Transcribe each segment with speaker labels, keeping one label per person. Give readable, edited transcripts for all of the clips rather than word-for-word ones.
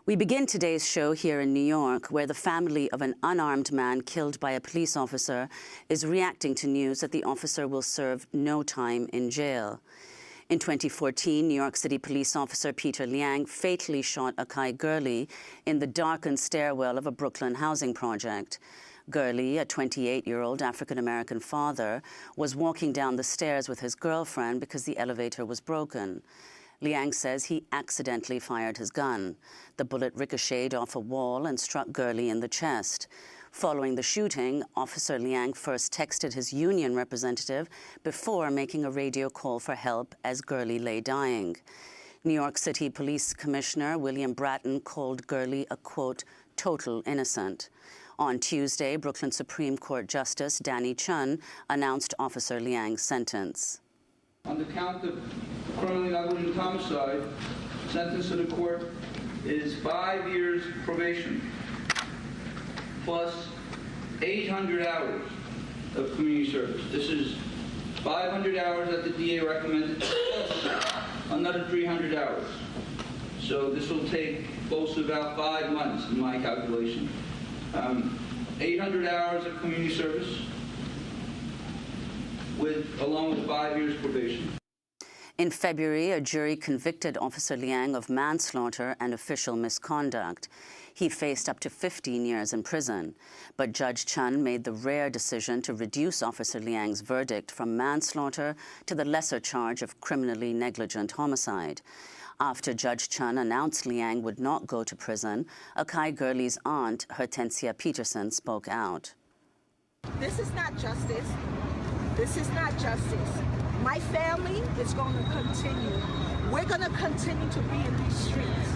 Speaker 1: We begin today's show here in New York, where the family of an unarmed man killed by a police officer is reacting to news that the officer will serve no time in jail. In 2014, New York City police officer Peter Liang fatally shot Akai Gurley in the darkened stairwell of a Brooklyn housing project. Gurley, a 28-year-old African-American father, was walking down the stairs with his girlfriend because the elevator was broken. Liang says he accidentally fired his gun. The bullet ricocheted off a wall and struck Gurley in the chest. Following the shooting, Officer Liang first texted his union representative before making a radio call for help as Gurley lay dying. New York City Police Commissioner William Bratton called Gurley a, quote, total innocent. On Tuesday, Brooklyn Supreme Court Justice Danny Chun announced Officer Liang's sentence.
Speaker 2: On the count of criminally negligent homicide, sentence of the court is 5 years probation plus 800 hours of community service. This is 500 hours that the DA recommended, plus another 300 hours. So this will take close to about 5 months in my calculation. 800 hours of community service, along with 5 years probation.
Speaker 1: In February, a jury convicted Officer Liang of manslaughter and official misconduct. He faced up to 15 years in prison. But Judge Chun made the rare decision to reduce Officer Liang's verdict from manslaughter to the lesser charge of criminally negligent homicide. After Judge Chun announced Liang would not go to prison, Akai Gurley's aunt, Hortensia Peterson, spoke out.
Speaker 3: This is not justice. This is not justice. My family is going to continue. We're going to continue to be in these streets.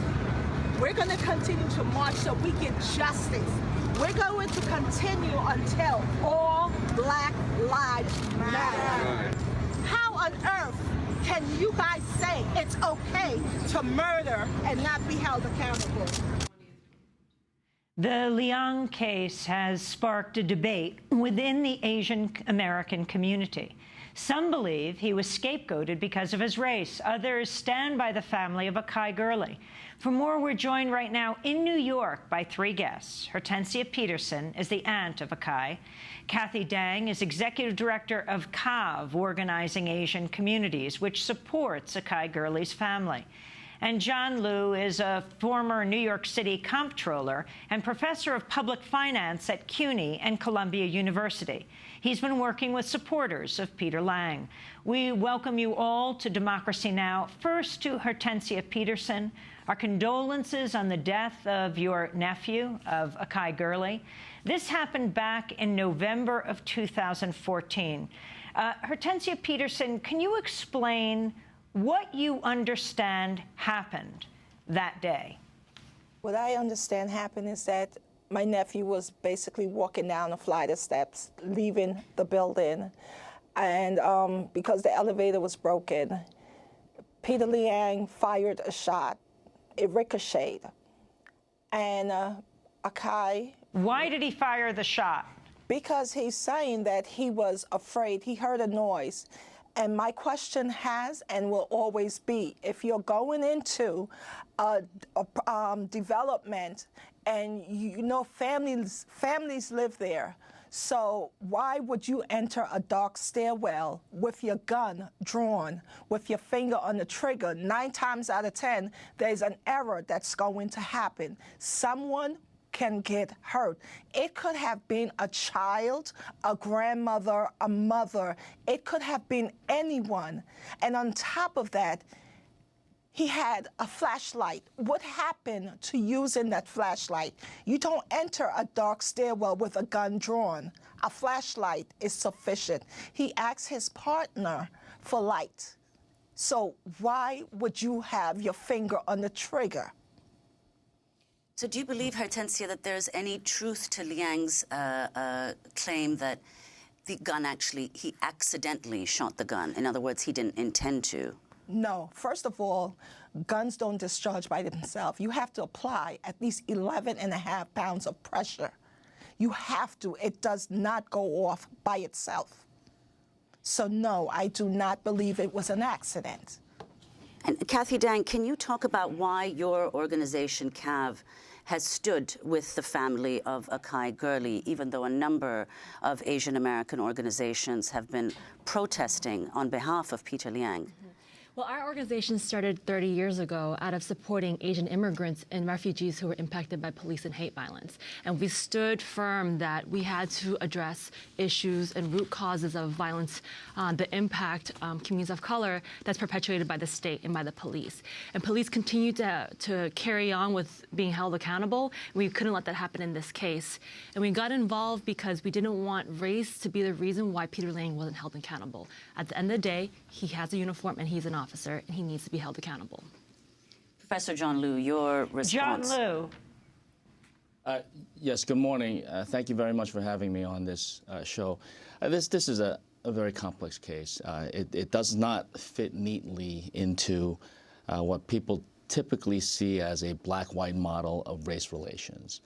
Speaker 3: We're going to continue to march so we get justice. We're going to continue until all Black lives matter. How on earth can you guys say it's okay to murder and not be held accountable?
Speaker 4: The Liang case has sparked a debate within the Asian American community. Some believe he was scapegoated because of his race. Others stand by the family of Akai Gurley. For more, we're joined right now in New York by 3 guests. Hortensia Peterson is the aunt of Akai. Kathy Dang is executive director of CAV, Organizing Asian Communities, which supports Akai Gurley's family. And John Liu is a former New York City comptroller and professor of public finance at CUNY and Columbia University. He's been working with supporters of Peter Liang. We welcome you all to Democracy Now! First to Hortensia Peterson. Our condolences on the death of your nephew, of Akai Gurley. This happened back in November of 2014. Hortensia Peterson, can you explain what you understand happened that day?
Speaker 3: What I understand happened is that my nephew was basically walking down a flight of steps, leaving the building, and because the elevator was broken, Peter Liang fired a shot. It ricocheted, and Akai...
Speaker 4: Why did he fire the shot?
Speaker 3: Because he's saying that he was afraid. He heard a noise. And my question has and will always be, if you're going into development and you know families live there, so why would you enter a dark stairwell with your gun drawn, with your finger on the trigger? 9 times out of 10, there's an error that's going to happen. Someone can get hurt. It could have been a child, a grandmother, a mother. It could have been anyone. And on top of that, he had a flashlight. What happened to using that flashlight? You don't enter a dark stairwell with a gun drawn. A flashlight is sufficient. He asked his partner for light. So why would you have your finger on the trigger?
Speaker 1: So do you believe, Hortensia, that there's any truth to Liang's claim that the gun he accidentally shot the gun? In other words, he didn't intend to.
Speaker 3: No. First of all, guns don't discharge by themselves. You have to apply at least 11.5 pounds of pressure. You have to. It does not go off by itself. So no, I do not believe it was an accident.
Speaker 1: And Kathy Dang, can you talk about why your organization, CAV, has stood with the family of Akai Gurley, even though a number of Asian American organizations have been protesting on behalf of Peter Liang?
Speaker 5: Well, our organization started 30 years ago out of supporting Asian immigrants and refugees who were impacted by police and hate violence. And we stood firm that we had to address issues and root causes of violence that impact communities of color that's perpetuated by the state and by the police. And police continue to carry on with being held accountable. We couldn't let that happen in this case. And we got involved because we didn't want race to be the reason why Peter Liang wasn't held accountable. At the end of the day, he has a uniform and he's an officer, and he needs to be held accountable. Professor
Speaker 1: John Liu, your response.
Speaker 4: John Liu.
Speaker 6: Yes, good morning. Thank you very much for having me on this show. This is a very complex case. It does not fit neatly into what people typically see as a black-white model of race relations.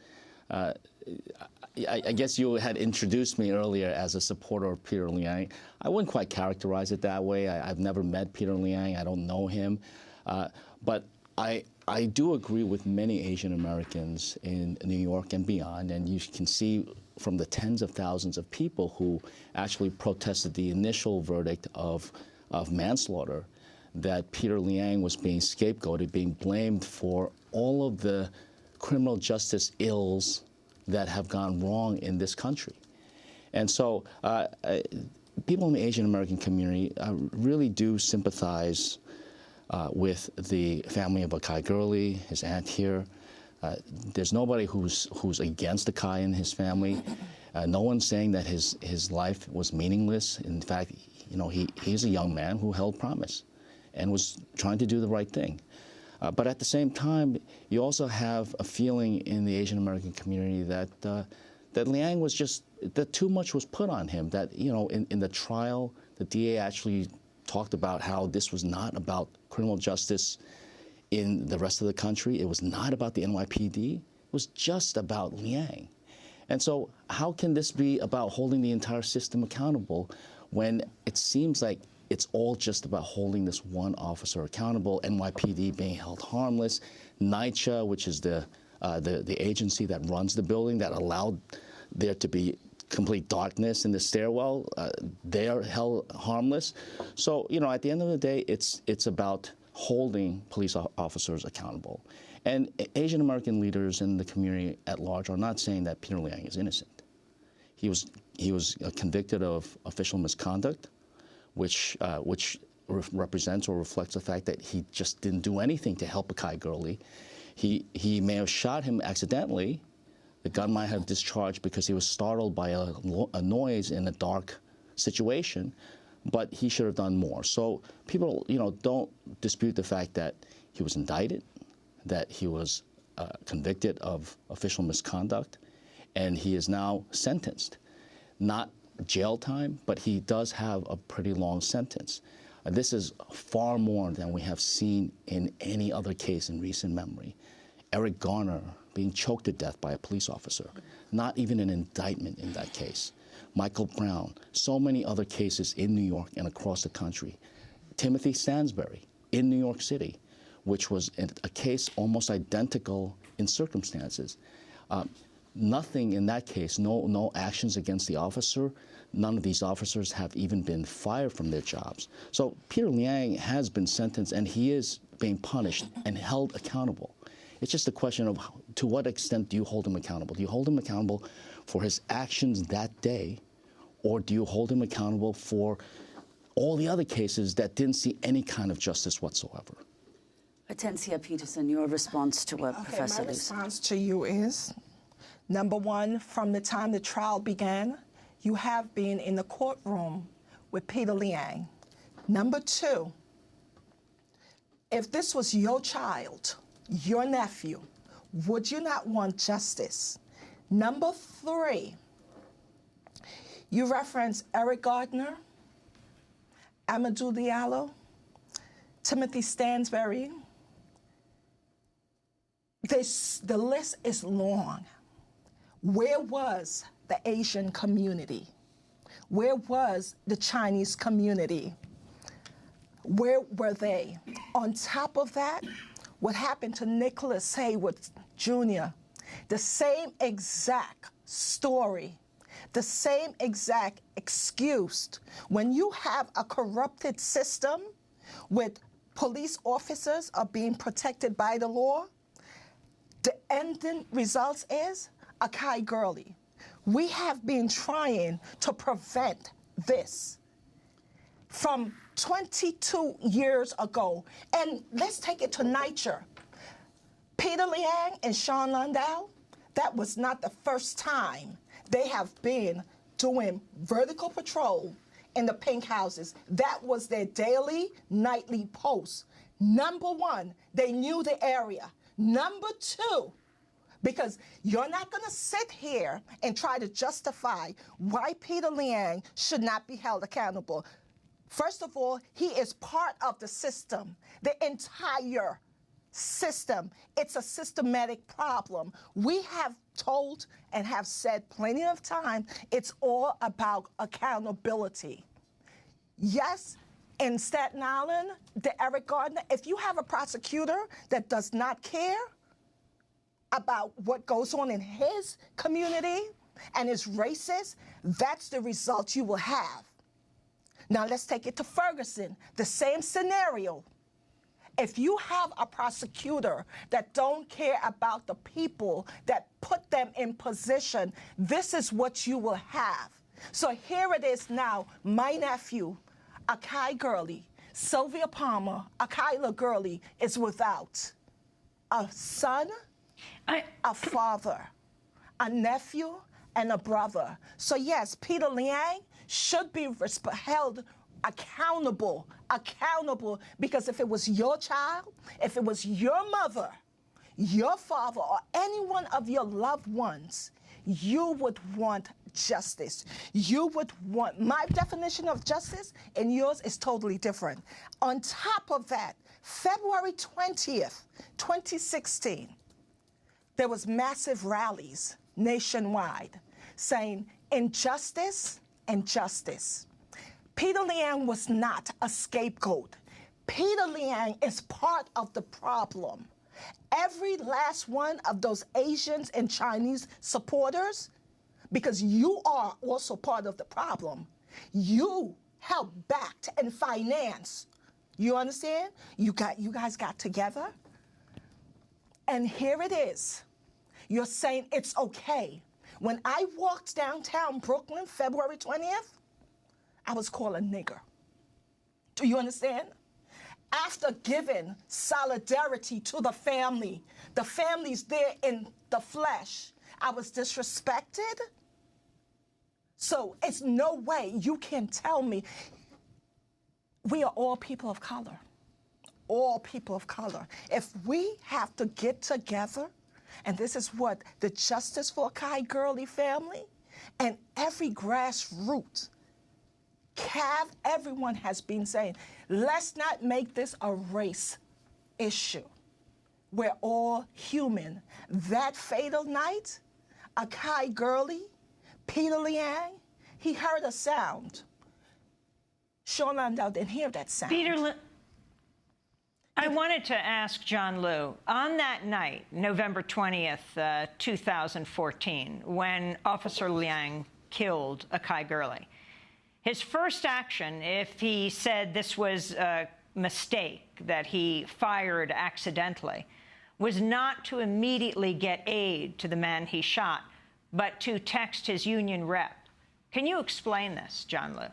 Speaker 6: I guess you had introduced me earlier as a supporter of Peter Liang. I wouldn't quite characterize it that way. I've never met Peter Liang. I don't know him. But I do agree with many Asian Americans in New York and beyond, and you can see from the tens of thousands of people who actually protested the initial verdict of manslaughter that Peter Liang was being scapegoated, being blamed for all of the criminal justice ills that have gone wrong in this country. And so people in the Asian American community really do sympathize with the family of Akai Gurley, his aunt here. There's nobody who's against Akai and his family. No one's saying that his life was meaningless. In fact, you know, he's a young man who held promise and was trying to do the right thing. But at the same time, you also have a feeling in the Asian American community that that Liang was that too much was put on him. That, you know, in the trial, the DA actually talked about how this was not about criminal justice in the rest of the country. It was not about the NYPD. It was just about Liang. And so how can this be about holding the entire system accountable when it seems like it's all just about holding this one officer accountable, NYPD being held harmless, NYCHA, which is the agency that runs the building that allowed there to be complete darkness in the stairwell, they're held harmless. So, you know, at the end of the day, it's about holding police officers accountable. And Asian American leaders in the community at large are not saying that Peter Liang is innocent. He was convicted of official misconduct, which represents or reflects the fact that he just didn't do anything to help Akai Gurley. He may have shot him accidentally. The gun might have discharged because he was startled by a noise in a dark situation, but he should have done more. So people, you know, don't dispute the fact that he was indicted, that he was convicted of official misconduct, and he is now sentenced. Not jail time, but he does have a pretty long sentence. This is far more than we have seen in any other case in recent memory. Eric Garner being choked to death by a police officer, not even an indictment in that case. Michael Brown, so many other cases in New York and across the country. Timothy Stansbury in New York City, which was a case almost identical in circumstances. Nothing in that case, no actions against the officer. None of these officers have even been fired from their jobs. So Peter Liang has been sentenced, and he is being punished and held accountable. It's just a question of to what extent do you hold him accountable? Do you hold him accountable for his actions that day, or do you hold him accountable for all the other cases that didn't see any kind of justice whatsoever?
Speaker 1: Atencia Peterson, your response to what Professor
Speaker 3: My
Speaker 1: Liu
Speaker 3: response to you is, number one, from the time the trial began, you have been in the courtroom with Peter Liang. Number two, if this was your child, your nephew, would you not want justice? Number three, you reference Eric Gardner, Amadou Diallo, Timothy Stansbury. The list is long. Where was the Asian community? Where was the Chinese community? Where were they? On top of that, what happened to Nicholas Haywood Jr., the same exact story, the same exact excuse. When you have a corrupted system with police officers are being protected by the law, the ending results is Akai Gurley. We have been trying to prevent this from 22 years ago. And let's take it to Niger. Peter Liang and Sean Landau, that was not the first time they have been doing vertical patrol in the pink houses. That was their daily, nightly post. Number one, they knew the area. Number two, because you're not going to sit here and try to justify why Peter Liang should not be held accountable. First of all, he is part of the system, the entire system. It's a systematic problem. We have told and have said plenty of time, it's all about accountability. Yes, in Staten Island, the Eric Gardner, if you have a prosecutor that does not care about what goes on in his community and is racist, that's the result you will have. Now let's take it to Ferguson, the same scenario. If you have a prosecutor that don't care about the people that put them in position, this is what you will have. So here it is now, my nephew, Akai Gurley, Sylvia Palmer, Akai Gurley is without a son, a father, a nephew, and a brother. So yes, Peter Liang should be held accountable, because if it was your child, if it was your mother, your father, or any one of your loved ones, you would want justice. You would want, my definition of justice and yours is totally different. On top of that, February 20th, 2016, there was massive rallies nationwide saying injustice and justice. Peter Liang was not a scapegoat. Peter Liang is part of the problem. Every last one of those Asians and Chinese supporters, because you are also part of the problem, you helped back and finance. You understand? You guys got together, and here it is. You're saying it's okay. When I walked downtown Brooklyn, February 20th, I was called a nigger. Do you understand? After giving solidarity to the family's there in the flesh, I was disrespected. So it's no way you can tell me. We are all people of color. All people of color. If we have to get together, and this is what the Justice for Akai Gurley family and every grassroots, CAV, everyone has been saying, let's not make this a race issue. We're all human. That fatal night, Akai Gurley, Peter Liang, he heard a sound. Sean Landau didn't hear that sound.
Speaker 4: I wanted to ask John Liu, on that night, November 20th, 2014, when Officer Liang killed Akai Gurley, his first action, if he said this was a mistake, that he fired accidentally, was not to immediately get aid to the man he shot, but to text his union rep. Can you explain this, John Liu?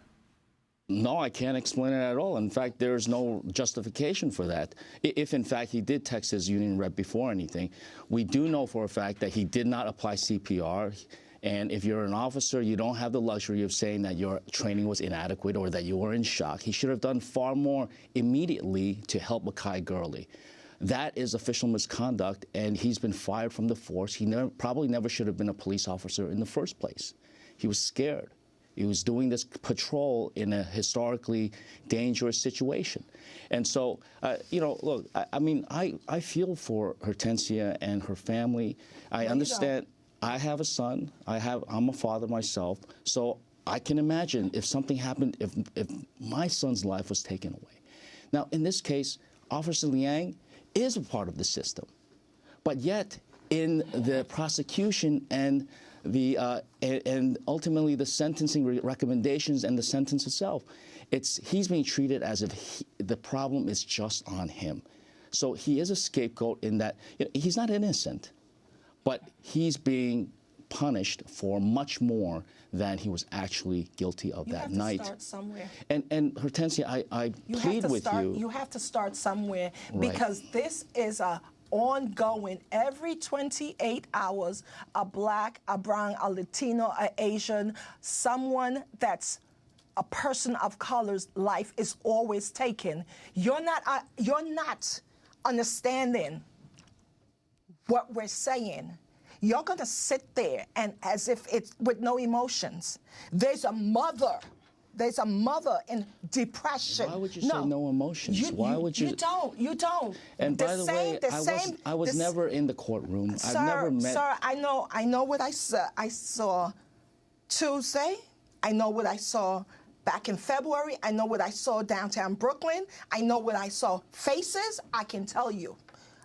Speaker 6: No, I can't explain it at all. In fact, there's no justification for that. If, in fact, he did text his union rep before anything, we do know for a fact that he did not apply CPR. And if you're an officer, you don't have the luxury of saying that your training was inadequate or that you were in shock. He should have done far more immediately to help Akai Gurley. That is official misconduct, and he's been fired from the force. He probably never should have been a police officer in the first place. He was scared. He was doing this patrol in a historically dangerous situation. And so, you know, look, I mean, I feel for Hortensia and her family. I understand. I have a son. I'm a father myself. So I can imagine if something happened, if my son's life was taken away. Now, in this case, Officer Liang is a part of the system, but yet in the prosecution and and ultimately the sentencing recommendations and the sentence itself, he's being treated as if the problem is just on him. So he is a scapegoat in that he's not innocent, but he's being punished for much more than he was actually guilty of that night.
Speaker 3: You have to start somewhere.
Speaker 6: And Hortensia, I plead with you.
Speaker 3: You have to start somewhere,
Speaker 6: Right.
Speaker 3: because this is a ongoing. Every 28 hours, a black, a brown, a Latino, a Asian, someone that's a person of color's life is always taken. You're not understanding what we're saying. You're going to sit there and as if it's with no emotions. There's a mother in depression.
Speaker 6: Why would you say no emotions? Why would you?
Speaker 3: You don't.
Speaker 6: And by the way, I was never in the courtroom.
Speaker 3: Sir,
Speaker 6: I've never met.
Speaker 3: Sir, I know what I saw Tuesday. I know what I saw back in February. I know what I saw downtown Brooklyn. I know what I saw. Faces, I can tell you.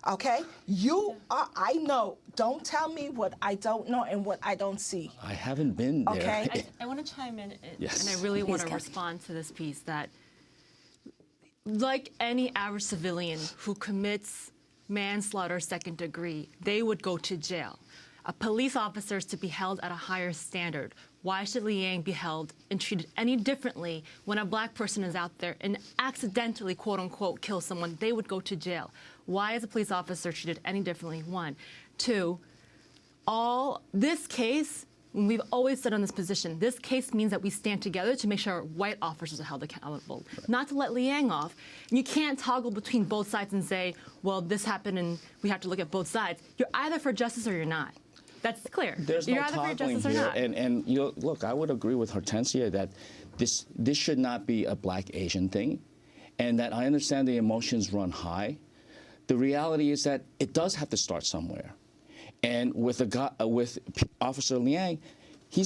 Speaker 3: Okay? I know. Don't tell me what I don't know and what I don't see.
Speaker 6: I haven't been there.
Speaker 3: Okay?
Speaker 5: I want to chime in,
Speaker 6: Yes.
Speaker 5: and I really want to
Speaker 1: Kathy.
Speaker 5: respond to this piece that, like any average civilian who commits manslaughter second degree, they would go to jail. A police officer is to be held at a higher standard. Why should Liang be held and treated any differently when a black person is out there and accidentally, quote unquote, kills someone? They would go to jail. Why is a police officer treated any differently? One. Two, this case, we've always stood on this position. This case means that we stand together to make sure white officers are held accountable, not to let Liang off. And you can't toggle between both sides and say, well, this happened and we have to look at both sides. You're either for justice or you're not. That's clear.
Speaker 6: There's
Speaker 5: you're
Speaker 6: no
Speaker 5: either for
Speaker 6: toggling
Speaker 5: justice or
Speaker 6: here.
Speaker 5: not.
Speaker 6: And look, I would agree with Hortensia that this should not be a black-Asian thing, and that I understand the emotions run high. The reality is that it does have to start somewhere. And with Officer Liang, he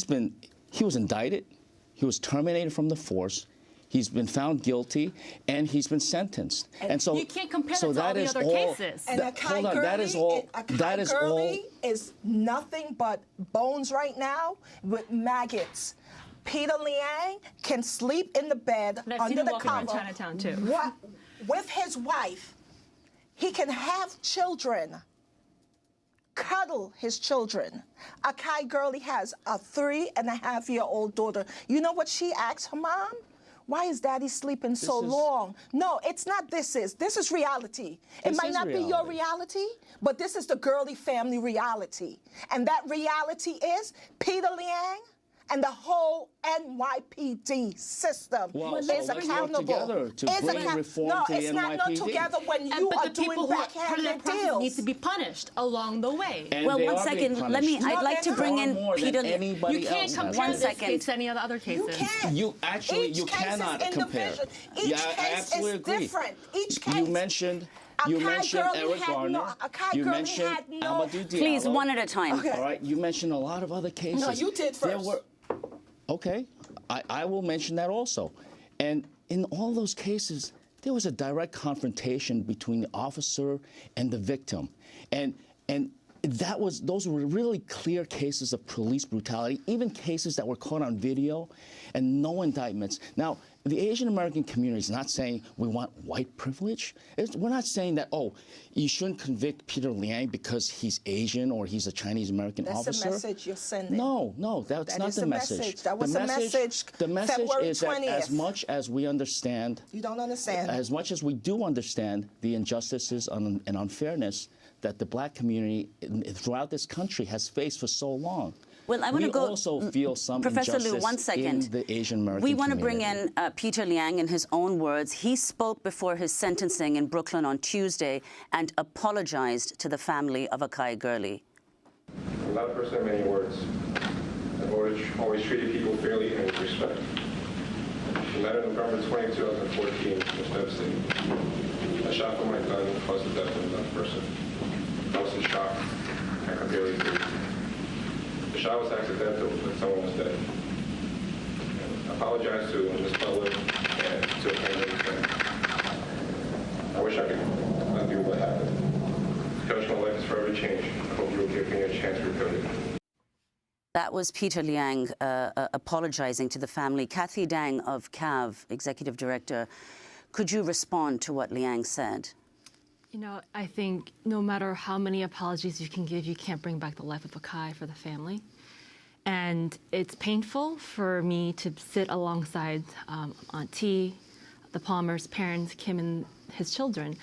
Speaker 6: was indicted, he was terminated from the force, he's been found guilty, and he's been sentenced. And so
Speaker 5: you can't compare
Speaker 6: so
Speaker 5: that to all the other cases.
Speaker 3: And
Speaker 6: hold on, that is all.
Speaker 3: Akai Gurley is nothing but bones right now with maggots. Peter Liang can sleep in the bed
Speaker 5: And I've seen
Speaker 3: under
Speaker 5: him
Speaker 3: the
Speaker 5: walking around
Speaker 3: cover
Speaker 5: Chinatown, too.
Speaker 3: with his wife. He can have children, cuddle his children. Akai Gurley has a 3.5-year-old daughter. You know what she asks her mom? Why is Daddy sleeping so long? No, it's not. This is reality. It might not be your reality, but this is the Gurley family reality. And that reality is Peter Liang and the whole NYPD system is accountable.
Speaker 6: To bring reform to the
Speaker 3: it's not
Speaker 6: NYPD.
Speaker 3: Together when you
Speaker 5: but
Speaker 3: are
Speaker 5: the people
Speaker 3: doing
Speaker 5: who are part of
Speaker 3: backhanded
Speaker 5: that process
Speaker 3: deals.
Speaker 5: need to be punished along the way.
Speaker 6: And
Speaker 1: Well,
Speaker 6: they
Speaker 1: one
Speaker 6: are being
Speaker 1: second. Let me.
Speaker 6: punished.
Speaker 1: I'd like to bring
Speaker 6: far
Speaker 1: in
Speaker 6: more than
Speaker 1: Peter.
Speaker 6: anybody
Speaker 5: You can't
Speaker 6: else
Speaker 5: compare
Speaker 6: has.
Speaker 1: One
Speaker 5: this
Speaker 1: second.
Speaker 5: case to any of the other cases.
Speaker 3: You can't.
Speaker 6: You actually,
Speaker 3: Each
Speaker 6: you
Speaker 3: case
Speaker 6: cannot
Speaker 3: is
Speaker 6: compare.
Speaker 3: individual. Each
Speaker 6: Yeah, I
Speaker 3: case
Speaker 6: absolutely
Speaker 3: is
Speaker 6: agree.
Speaker 3: different. Each case.
Speaker 6: You mentioned Eric Garner. You mentioned Amadou Diallo.
Speaker 1: Please, one at a time.
Speaker 3: Okay.
Speaker 6: All right, you mentioned a lot of other cases.
Speaker 3: No, you did first.
Speaker 6: Okay, I will mention that also. And in all those cases, there was a direct confrontation between the officer and the victim. And those were really clear cases of police brutality, even cases that were caught on video and no indictments. Now, the Asian American community is not saying we want white privilege. We're not saying that, oh, you shouldn't convict Peter Liang because he's Asian or he's a Chinese American officer.
Speaker 3: That's the message you're sending.
Speaker 6: No, that's
Speaker 3: That
Speaker 6: not
Speaker 3: is
Speaker 6: the
Speaker 3: the
Speaker 6: message.
Speaker 3: message. That was the message
Speaker 6: The message
Speaker 3: February
Speaker 6: is that
Speaker 3: 20th.
Speaker 6: as much as we understand,
Speaker 3: You don't understand.
Speaker 6: as much as we do understand the injustices and unfairness that the black community throughout this country has faced for so long.
Speaker 1: Well, I want to go.
Speaker 6: We also feel some
Speaker 1: Professor
Speaker 6: injustice
Speaker 1: Liu, one second.
Speaker 6: in the Asian American
Speaker 1: We want to
Speaker 6: community.
Speaker 1: bring in Peter Liang in his own words. He spoke before his sentencing in Brooklyn on Tuesday and apologized to the family of Akai Gurley.
Speaker 7: I'm not a person of many words. I've always treated people fairly and with respect. The night of November 20, 2014 was devastating. A shot from my gun caused the death of another person. I was in shock. I could barely breathe. The shot was accidental, but someone was dead. I apologize to Ms. Butler and to her family. wish I could undo what happened. Judge, my life is forever changed. I hope you'll give me a chance to rebuild it.
Speaker 1: That was Peter Liang apologizing to the family. Kathy Dang of CAV, Executive Director, could you respond to what Liang said?
Speaker 5: You know, I think no matter how many apologies you can give, you can't bring back the life of Akai for the family. And it's painful for me to sit alongside Aunt T, the Palmer's parents, Kim and his children.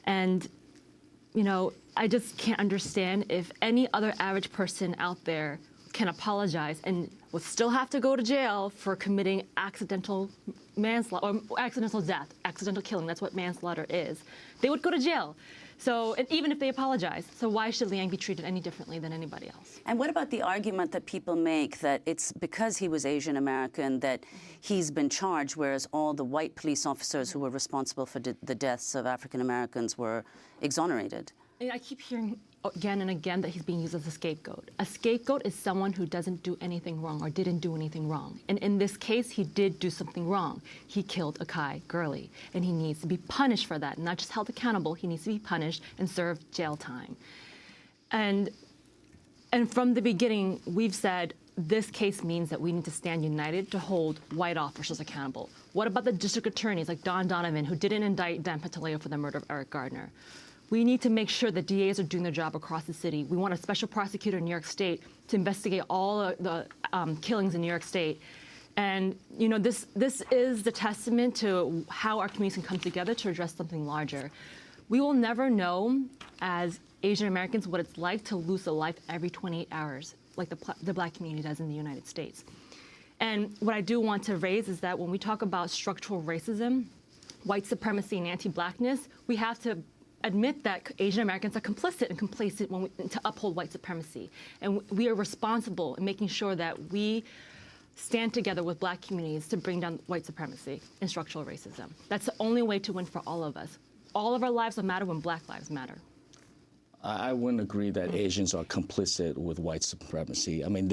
Speaker 5: And, you know, I just can't understand if any other average person out there can apologize and would still have to go to jail for committing accidental manslaughter, or accidental death, accidental killing. That's what manslaughter is. They would go to jail. So, and even if they apologize, so why should Liang be treated any differently than anybody else?
Speaker 1: And what about the argument that people make that it's because he was Asian American that he's been charged, whereas all the white police officers who were responsible for the deaths of African Americans were exonerated?
Speaker 5: I keep hearing again and again that he's being used as a scapegoat. A scapegoat is someone who doesn't do anything wrong or didn't do anything wrong. And in this case, he did do something wrong. He killed Akai Gurley, and he needs to be punished for that, not just held accountable. He needs to be punished and serve jail time. And from the beginning, we've said this case means that we need to stand united to hold white officers accountable. What about the district attorneys like Don Donovan, who didn't indict Dan Pantaleo for the murder of Eric Gardner? We need to make sure that DAs are doing their job across the city. We want a special prosecutor in New York State to investigate all the killings in New York State. And, you know, this is the testament to how our communities can come together to address something larger. We will never know, as Asian Americans, what it's like to lose a life every 28 hours, like the Black community does in the United States. And what I do want to raise is that when we talk about structural racism, white supremacy, and anti-Blackness, we have to admit that Asian Americans are complicit and complacent to uphold white supremacy. And we are responsible in making sure that we stand together with Black communities to bring down white supremacy and structural racism. That's the only way to win for all of us. All of our lives will matter when Black lives matter.
Speaker 6: I wouldn't agree that Asians are complicit with white supremacy. I mean,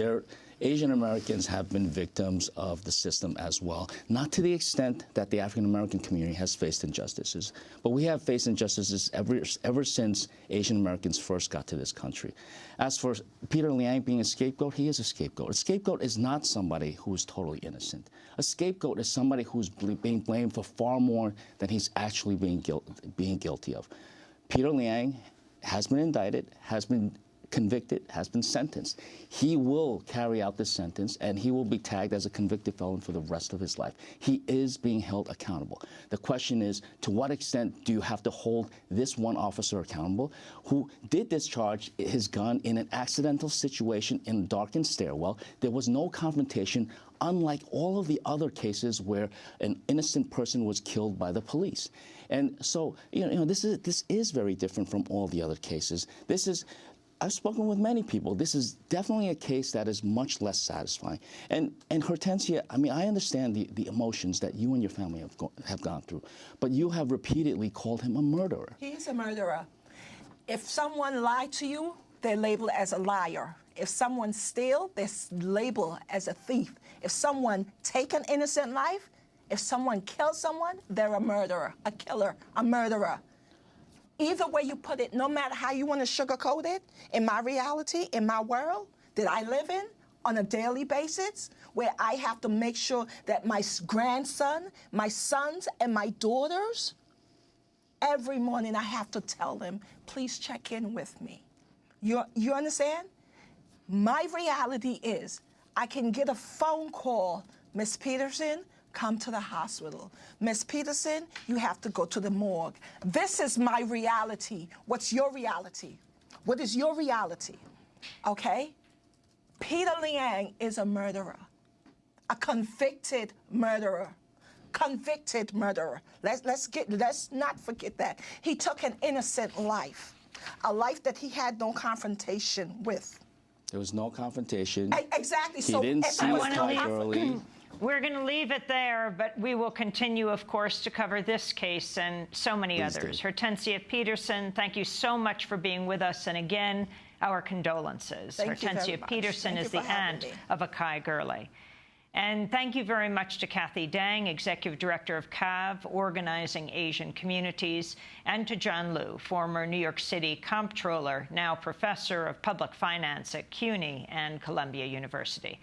Speaker 6: Asian Americans have been victims of the system as well, not to the extent that the African American community has faced injustices, but we have faced injustices ever since Asian Americans first got to this country. As for Peter Liang being a scapegoat, he is a scapegoat. A scapegoat is not somebody who is totally innocent. A scapegoat is somebody who's being blamed for far more than he's actually being guilty of. Peter Liang has been indicted, has been convicted, has been sentenced. He will carry out this sentence, and he will be tagged as a convicted felon for the rest of his life. He is being held accountable. The question is, to what extent do you have to hold this one officer accountable who did discharge his gun in an accidental situation in a darkened stairwell? There was no confrontation, unlike all of the other cases where an innocent person was killed by the police. And so, you know, this is very different from all the other cases. I've spoken with many people. This is definitely a case that is much less satisfying. And Hortensia, I mean, I understand the emotions that you and your family have gone through, but you have repeatedly called him a murderer.
Speaker 3: He's a murderer. If someone lied to you, they're labeled as a liar. If someone steals, they're labeled as a thief. If someone takes an innocent life, if someone kills someone, they're a murderer, a killer, a murderer. Either way you put it, no matter how you want to sugarcoat it, in my reality, in my world that I live in on a daily basis, where I have to make sure that my grandson, my sons, and my daughters, every morning I have to tell them, please check in with me. You understand? My reality is I can get a phone call, Miss Peterson, come to the hospital. Miss Peterson, you have to go to the morgue. This is my reality. What's your reality? What is your reality? Okay? Peter Liang is a murderer, a convicted murderer. Convicted murderer. Let's not forget that. He took an innocent life, a life that he had no confrontation with.
Speaker 6: There was no confrontation.
Speaker 3: Exactly.
Speaker 6: He didn't see Akai Gurley.
Speaker 4: We're going to leave it there, but we will continue, of course, to cover this case and so many others. Hortensia Peterson, thank you so much for being with us. And again, our condolences.
Speaker 3: Thank you very
Speaker 4: Hortensia
Speaker 3: much.
Speaker 4: Peterson is the aunt of Akai Gurley. And thank you very much to Kathy Dang, Executive Director of CAV, Organizing Asian Communities, and to John Liu, former New York City Comptroller, now Professor of Public Finance at CUNY and Columbia University.